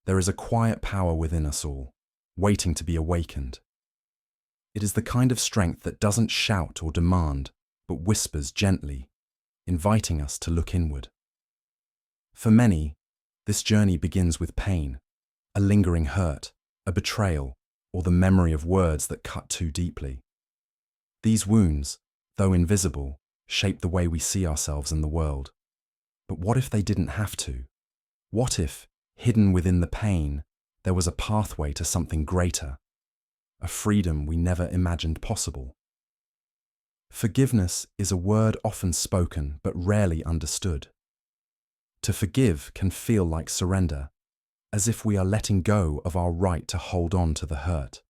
There is a quiet power within us all, waiting to be awakened. It is the kind of strength that doesn't shout or demand, but whispers gently, inviting us to look inward. For many, this journey begins with pain, a lingering hurt, a betrayal, or the memory of words that cut too deeply. These wounds, though invisible, shape the way we see ourselves and the world. But what if they didn't have to? What if, hidden within the pain, there was a pathway to something greater, a freedom we never imagined possible? Forgiveness is a word often spoken but rarely understood. To forgive can feel like surrender, as if we are letting go of our right to hold on to the hurt.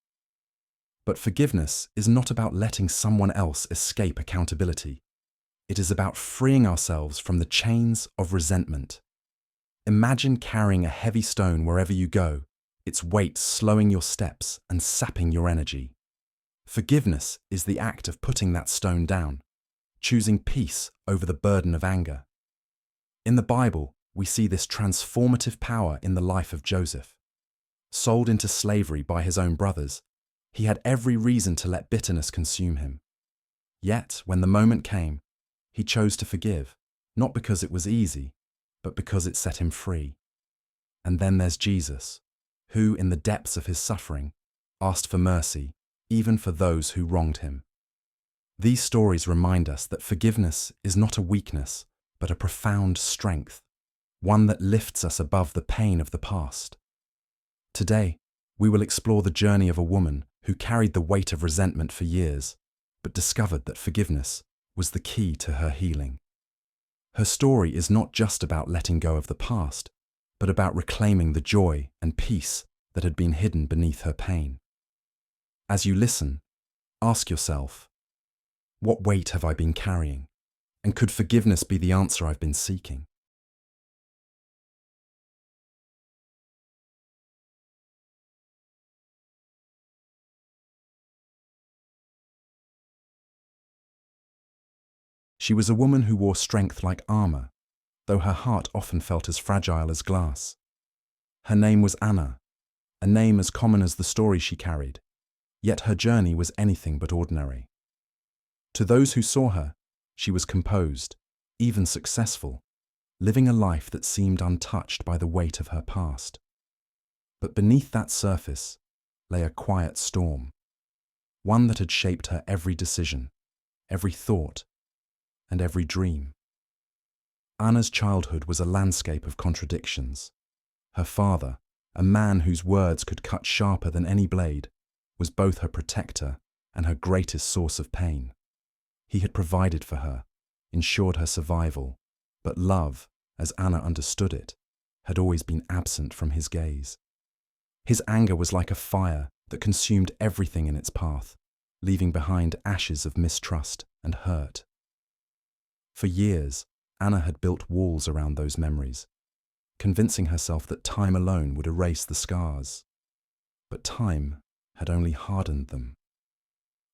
But forgiveness is not about letting someone else escape accountability. It is about freeing ourselves from the chains of resentment. Imagine carrying a heavy stone wherever you go, its weight slowing your steps and sapping your energy. Forgiveness is the act of putting that stone down, choosing peace over the burden of anger. In the Bible, we see this transformative power in the life of Joseph. Sold into slavery by his own brothers, he had every reason to let bitterness consume him. Yet, when the moment came, he chose to forgive, not because it was easy, but because it set him free. And then there's Jesus, who, in the depths of his suffering, asked for mercy, even for those who wronged him. These stories remind us that forgiveness is not a weakness, but a profound strength, one that lifts us above the pain of the past. Today, we will explore the journey of a woman who carried the weight of resentment for years, but discovered that forgiveness was the key to her healing. Her story is not just about letting go of the past, but about reclaiming the joy and peace that had been hidden beneath her pain. As you listen, ask yourself, what weight have I been carrying? And could forgiveness be the answer I've been seeking? She was a woman who wore strength like armor, though her heart often felt as fragile as glass. Her name was Anna, a name as common as the story she carried, yet her journey was anything but ordinary. To those who saw her, she was composed, even successful, living a life that seemed untouched by the weight of her past. But beneath that surface lay a quiet storm, one that had shaped her every decision, every thought, and every dream. Anna's childhood was a landscape of contradictions. Her father, a man whose words could cut sharper than any blade, was both her protector and her greatest source of pain. He had provided for her, ensured her survival, but love, as Anna understood it, had always been absent from his gaze. His anger was like a fire that consumed everything in its path, leaving behind ashes of mistrust and hurt. For years, Anna had built walls around those memories, convincing herself that time alone would erase the scars. But time had only hardened them.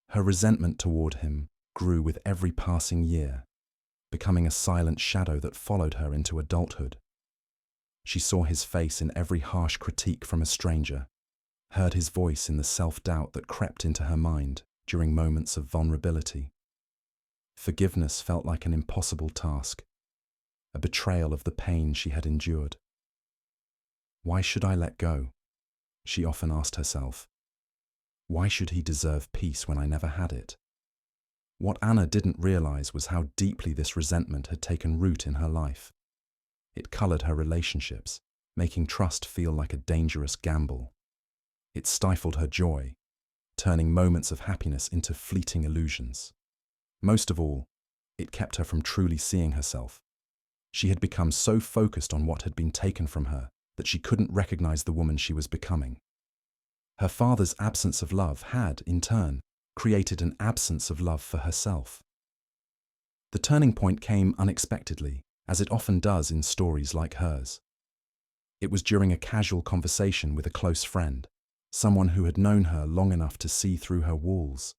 Her resentment toward him grew with every passing year, becoming a silent shadow that followed her into adulthood. She saw his face in every harsh critique from a stranger, heard his voice in the self-doubt that crept into her mind during moments of vulnerability. Forgiveness felt like an impossible task, a betrayal of the pain she had endured. Why should I let go? She often asked herself. Why should he deserve peace when I never had it? What Anna didn't realize was how deeply this resentment had taken root in her life. It colored her relationships, making trust feel like a dangerous gamble. It stifled her joy, turning moments of happiness into fleeting illusions. Most of all, it kept her from truly seeing herself. She had become so focused on what had been taken from her that she couldn't recognize the woman she was becoming. Her father's absence of love had, in turn, created an absence of love for herself. The turning point came unexpectedly, as it often does in stories like hers. It was during a casual conversation with a close friend, someone who had known her long enough to see through her walls.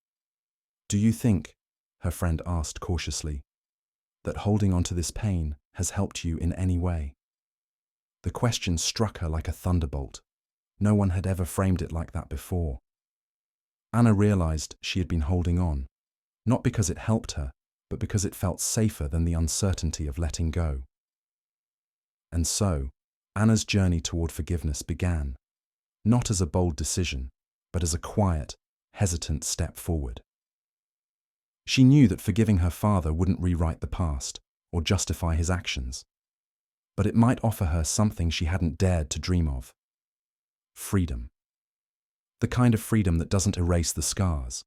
"Do you think," her friend asked cautiously, "that holding on to this pain has helped you in any way?" The question struck her like a thunderbolt. No one had ever framed it like that before. Anna realized she had been holding on, not because it helped her, but because it felt safer than the uncertainty of letting go. And so, Anna's journey toward forgiveness began, not as a bold decision, but as a quiet, hesitant step forward. She knew that forgiving her father wouldn't rewrite the past or justify his actions, but it might offer her something she hadn't dared to dream of: freedom. The kind of freedom that doesn't erase the scars,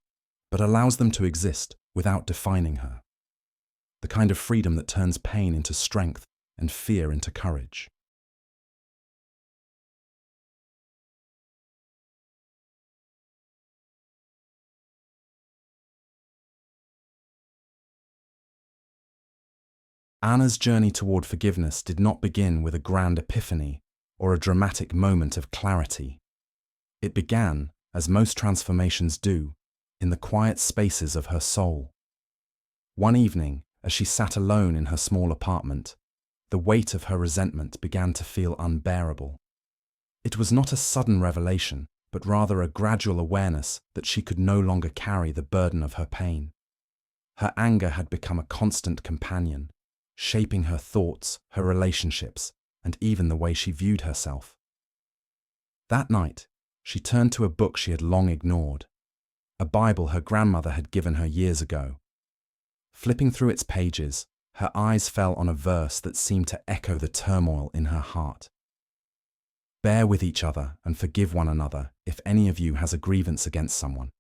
but allows them to exist without defining her. The kind of freedom that turns pain into strength and fear into courage. Anna's journey toward forgiveness did not begin with a grand epiphany or a dramatic moment of clarity. It began, as most transformations do, in the quiet spaces of her soul. One evening, as she sat alone in her small apartment, the weight of her resentment began to feel unbearable. It was not a sudden revelation, but rather a gradual awareness that she could no longer carry the burden of her pain. Her anger had become a constant companion, shaping her thoughts, her relationships, and even the way she viewed herself. That night, she turned to a book she had long ignored, a Bible her grandmother had given her years ago. Flipping through its pages, her eyes fell on a verse that seemed to echo the turmoil in her heart. "Bear with each other and forgive one another if any of you has a grievance against someone.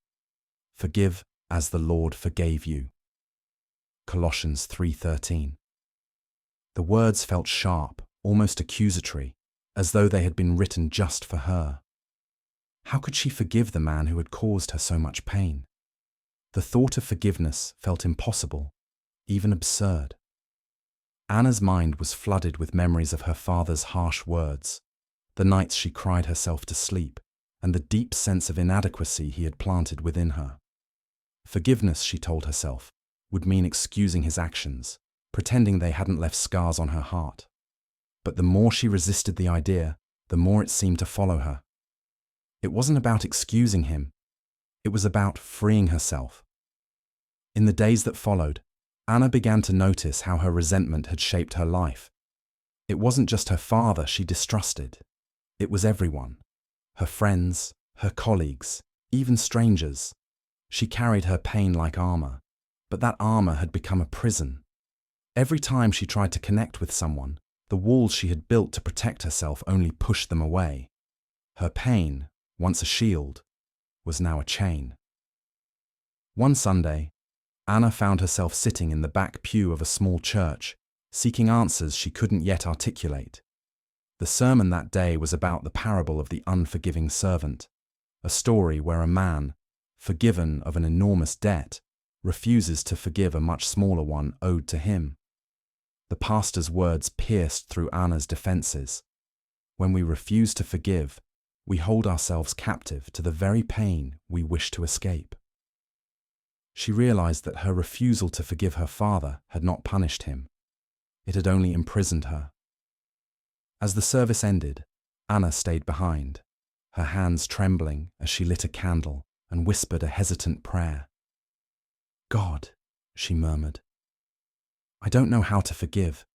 Forgive as the Lord forgave you." Colossians 3:13. The words felt sharp, almost accusatory, as though they had been written just for her. How could she forgive the man who had caused her so much pain? The thought of forgiveness felt impossible, even absurd. Anna's mind was flooded with memories of her father's harsh words, the nights she cried herself to sleep, and the deep sense of inadequacy he had planted within her. Forgiveness, she told herself, would mean excusing his actions, pretending they hadn't left scars on her heart. But the more she resisted the idea, the more it seemed to follow her. It wasn't about excusing him. It was about freeing herself. In the days that followed, Anna began to notice how her resentment had shaped her life. It wasn't just her father she distrusted. It was everyone. Her friends, her colleagues, even strangers. She carried her pain like armor, but that armor had become a prison. Every time she tried to connect with someone, the walls she had built to protect herself only pushed them away. Her pain, once a shield, was now a chain. One Sunday, Anna found herself sitting in the back pew of a small church, seeking answers she couldn't yet articulate. The sermon that day was about the parable of the unforgiving servant, a story where a man, forgiven of an enormous debt, refuses to forgive a much smaller one owed to him. The pastor's words pierced through Anna's defenses. When we refuse to forgive, we hold ourselves captive to the very pain we wish to escape. She realized that her refusal to forgive her father had not punished him. It had only imprisoned her. As the service ended, Anna stayed behind, her hands trembling as she lit a candle and whispered a hesitant prayer. "God," she murmured, "I don't know how to forgive,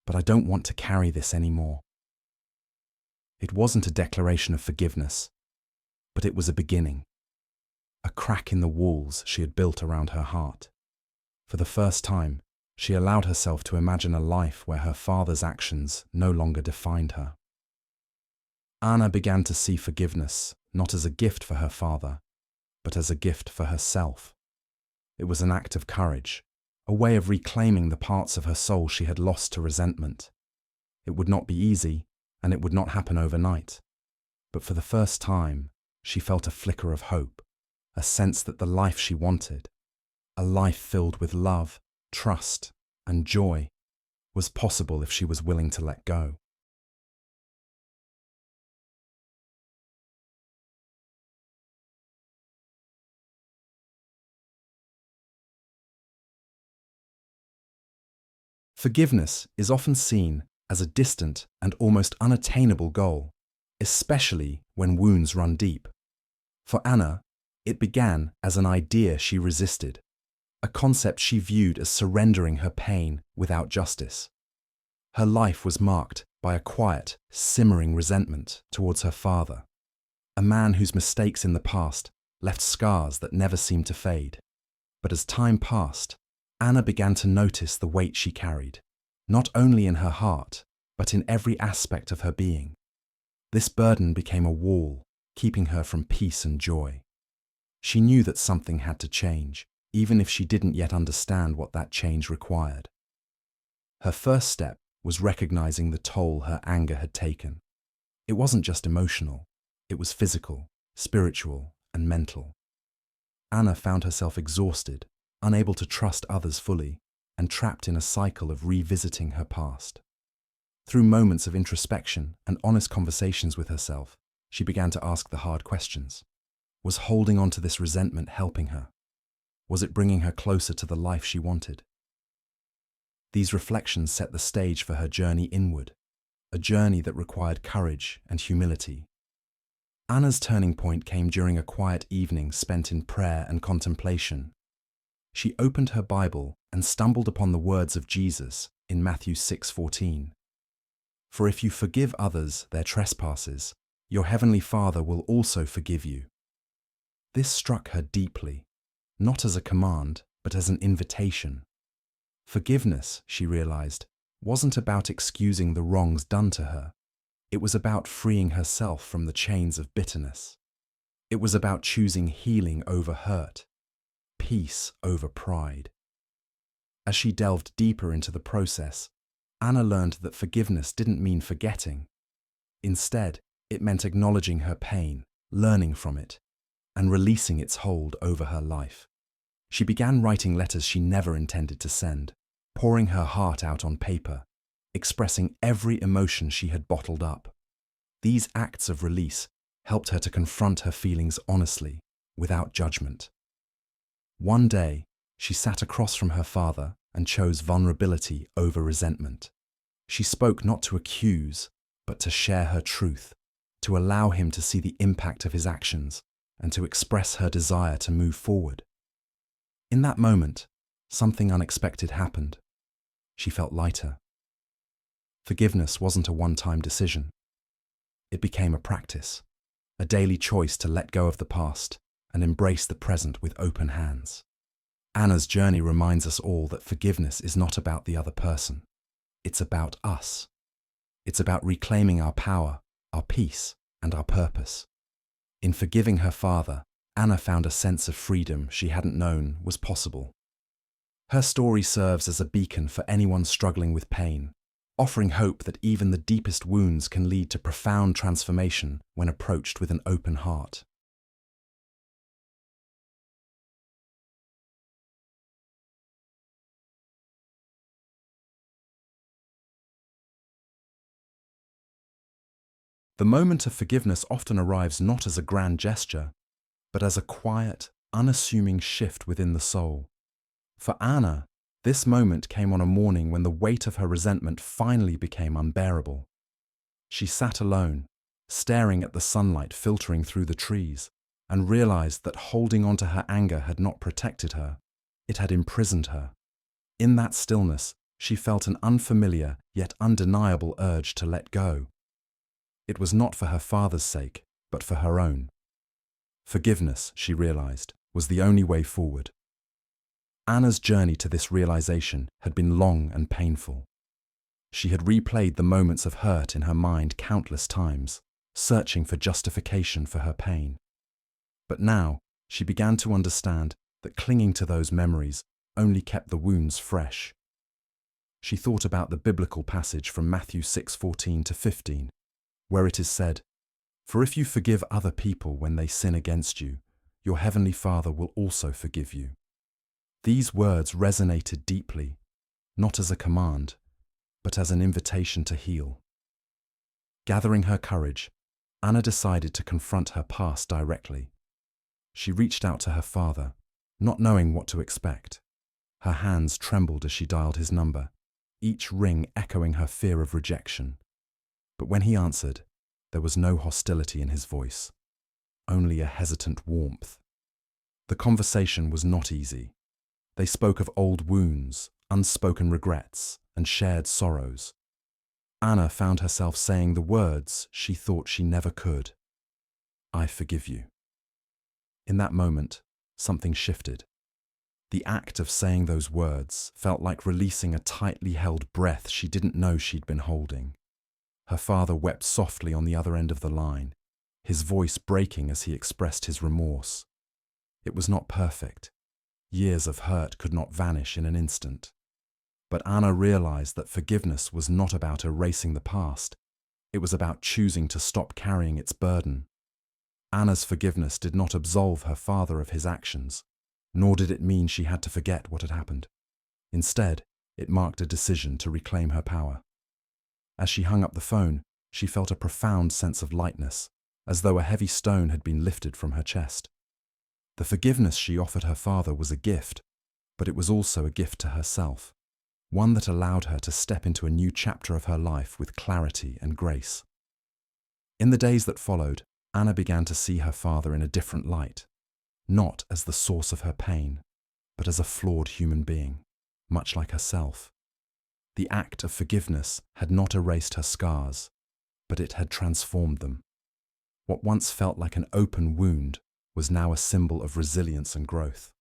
but I don't want to carry this anymore." It wasn't a declaration of forgiveness, but it was a beginning. A crack in the walls she had built around her heart. For the first time, she allowed herself to imagine a life where her father's actions no longer defined her. Anna began to see forgiveness not as a gift for her father, but as a gift for herself. It was an act of courage, a way of reclaiming the parts of her soul she had lost to resentment. It would not be easy, and it would not happen overnight. But for the first time, she felt a flicker of hope, a sense that the life she wanted, a life filled with love, trust, and joy, was possible if she was willing to let go. Forgiveness is often seen as a distant and almost unattainable goal, especially when wounds run deep. For Anna, it began as an idea she resisted, a concept she viewed as surrendering her pain without justice. Her life was marked by a quiet, simmering resentment towards her father, a man whose mistakes in the past left scars that never seemed to fade. But as time passed, Anna began to notice the weight she carried, not only in her heart, but in every aspect of her being. This burden became a wall, keeping her from peace and joy. She knew that something had to change, even if she didn't yet understand what that change required. Her first step was recognizing the toll her anger had taken. It wasn't just emotional, it was physical, spiritual, and mental. Anna found herself exhausted, unable to trust others fully, and trapped in a cycle of revisiting her past. Through moments of introspection and honest conversations with herself, she began to ask the hard questions. Was holding on to this resentment helping her? Was it bringing her closer to the life she wanted? These reflections set the stage for her journey inward, a journey that required courage and humility. Anna's turning point came during a quiet evening spent in prayer and contemplation. She opened her Bible and stumbled upon the words of Jesus in Matthew 6:14. For if you forgive others their trespasses, your heavenly Father will also forgive you. This struck her deeply, not as a command, but as an invitation. Forgiveness, she realized, wasn't about excusing the wrongs done to her. It was about freeing herself from the chains of bitterness. It was about choosing healing over hurt, peace over pride. As she delved deeper into the process, Anna learned that forgiveness didn't mean forgetting. Instead, it meant acknowledging her pain, learning from it, and releasing its hold over her life. She began writing letters she never intended to send, pouring her heart out on paper, expressing every emotion she had bottled up. These acts of release helped her to confront her feelings honestly, without judgment. One day, she sat across from her father and chose vulnerability over resentment. She spoke not to accuse, but to share her truth, to allow him to see the impact of his actions, and to express her desire to move forward. In that moment, something unexpected happened. She felt lighter. Forgiveness wasn't a one-time decision. It became a practice, a daily choice to let go of the past and embrace the present with open hands. Anna's journey reminds us all that forgiveness is not about the other person. It's about us. It's about reclaiming our power, our peace, and our purpose. In forgiving her father, Anna found a sense of freedom she hadn't known was possible. Her story serves as a beacon for anyone struggling with pain, offering hope that even the deepest wounds can lead to profound transformation when approached with an open heart. The moment of forgiveness often arrives not as a grand gesture, but as a quiet, unassuming shift within the soul. For Anna, this moment came on a morning when the weight of her resentment finally became unbearable. She sat alone, staring at the sunlight filtering through the trees, and realized that holding on to her anger had not protected her, it had imprisoned her. In that stillness, she felt an unfamiliar yet undeniable urge to let go. It was not for her father's sake, but for her own. Forgiveness, she realized, was the only way forward. Anna's journey to this realization had been long and painful. She had replayed the moments of hurt in her mind countless times, searching for justification for her pain. But now, she began to understand that clinging to those memories only kept the wounds fresh. She thought about the biblical passage from Matthew 6:14-15, where it is said, "For if you forgive other people when they sin against you, your heavenly Father will also forgive you." These words resonated deeply, not as a command, but as an invitation to heal. Gathering her courage, Anna decided to confront her past directly. She reached out to her father, not knowing what to expect. Her hands trembled as she dialed his number, each ring echoing her fear of rejection. But when he answered, there was no hostility in his voice, only a hesitant warmth. The conversation was not easy. They spoke of old wounds, unspoken regrets, and shared sorrows. Anna found herself saying the words she thought she never could. "I forgive you." In that moment, something shifted. The act of saying those words felt like releasing a tightly held breath she didn't know she'd been holding. Her father wept softly on the other end of the line, his voice breaking as he expressed his remorse. It was not perfect. Years of hurt could not vanish in an instant. But Anna realized that forgiveness was not about erasing the past. It was about choosing to stop carrying its burden. Anna's forgiveness did not absolve her father of his actions, nor did it mean she had to forget what had happened. Instead, it marked a decision to reclaim her power. As she hung up the phone, she felt a profound sense of lightness, as though a heavy stone had been lifted from her chest. The forgiveness she offered her father was a gift, but it was also a gift to herself, one that allowed her to step into a new chapter of her life with clarity and grace. In the days that followed, Anna began to see her father in a different light, not as the source of her pain, but as a flawed human being, much like herself. The act of forgiveness had not erased her scars, but it had transformed them. What once felt like an open wound was now a symbol of resilience and growth.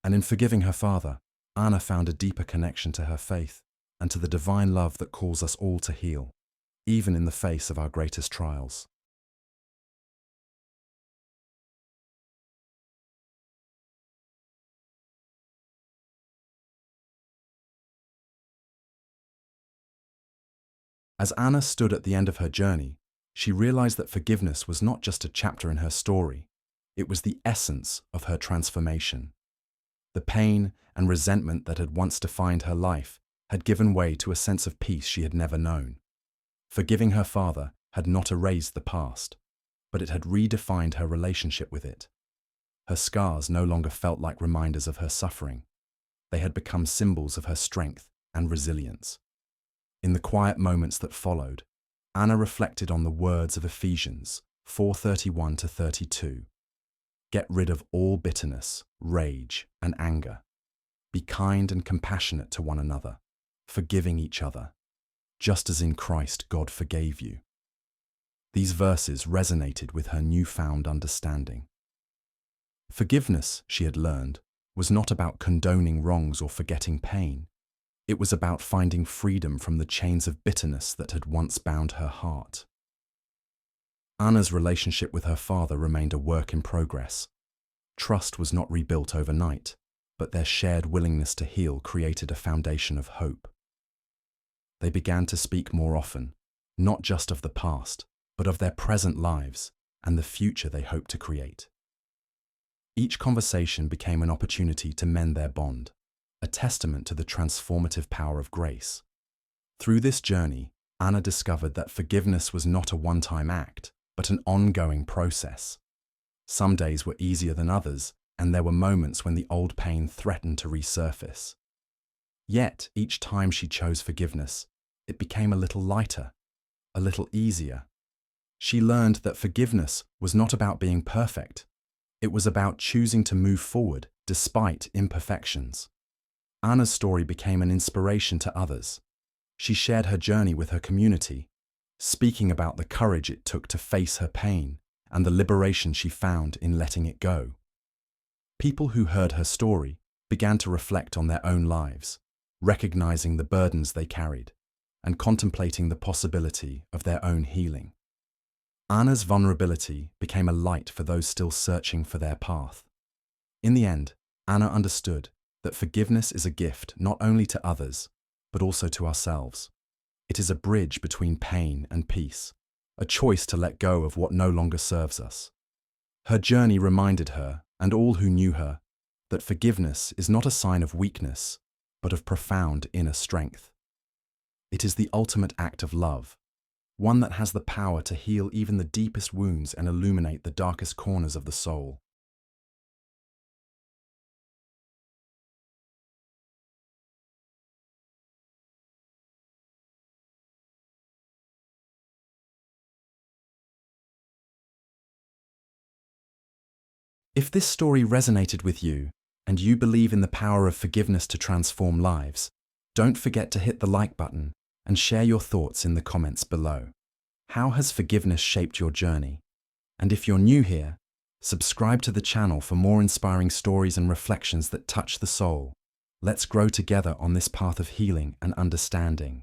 And in forgiving her father, Anna found a deeper connection to her faith and to the divine love that calls us all to heal, even in the face of our greatest trials. As Anna stood at the end of her journey, she realized that forgiveness was not just a chapter in her story, it was the essence of her transformation. The pain and resentment that had once defined her life had given way to a sense of peace she had never known. Forgiving her father had not erased the past, but it had redefined her relationship with it. Her scars no longer felt like reminders of her suffering. They had become symbols of her strength and resilience. In the quiet moments that followed, Anna reflected on the words of Ephesians 4:31-32. Get rid of all bitterness, rage, and anger. Be kind and compassionate to one another, forgiving each other, just as in Christ God forgave you. These verses resonated with her newfound understanding. Forgiveness, she had learned, was not about condoning wrongs or forgetting pain. It was about finding freedom from the chains of bitterness that had once bound her heart. Anna's relationship with her father remained a work in progress. Trust was not rebuilt overnight, but their shared willingness to heal created a foundation of hope. They began to speak more often, not just of the past, but of their present lives and the future they hoped to create. Each conversation became an opportunity to mend their bond, a testament to the transformative power of grace. Through this journey, Anna discovered that forgiveness was not a one-time act, but an ongoing process. Some days were easier than others, and there were moments when the old pain threatened to resurface. Yet, each time she chose forgiveness, it became a little lighter, a little easier. She learned that forgiveness was not about being perfect. It was about choosing to move forward despite imperfections. Anna's story became an inspiration to others. She shared her journey with her community, speaking about the courage it took to face her pain and the liberation she found in letting it go. People who heard her story began to reflect on their own lives, recognizing the burdens they carried and contemplating the possibility of their own healing. Anna's vulnerability became a light for those still searching for their path. In the end, Anna understood that forgiveness is a gift not only to others, but also to ourselves. It is a bridge between pain and peace, a choice to let go of what no longer serves us. Her journey reminded her, and all who knew her, that forgiveness is not a sign of weakness, but of profound inner strength. It is the ultimate act of love, one that has the power to heal even the deepest wounds and illuminate the darkest corners of the soul. If this story resonated with you and you believe in the power of forgiveness to transform lives, don't forget to hit the like button and share your thoughts in the comments below. How has forgiveness shaped your journey? And if you're new here, subscribe to the channel for more inspiring stories and reflections that touch the soul. Let's grow together on this path of healing and understanding.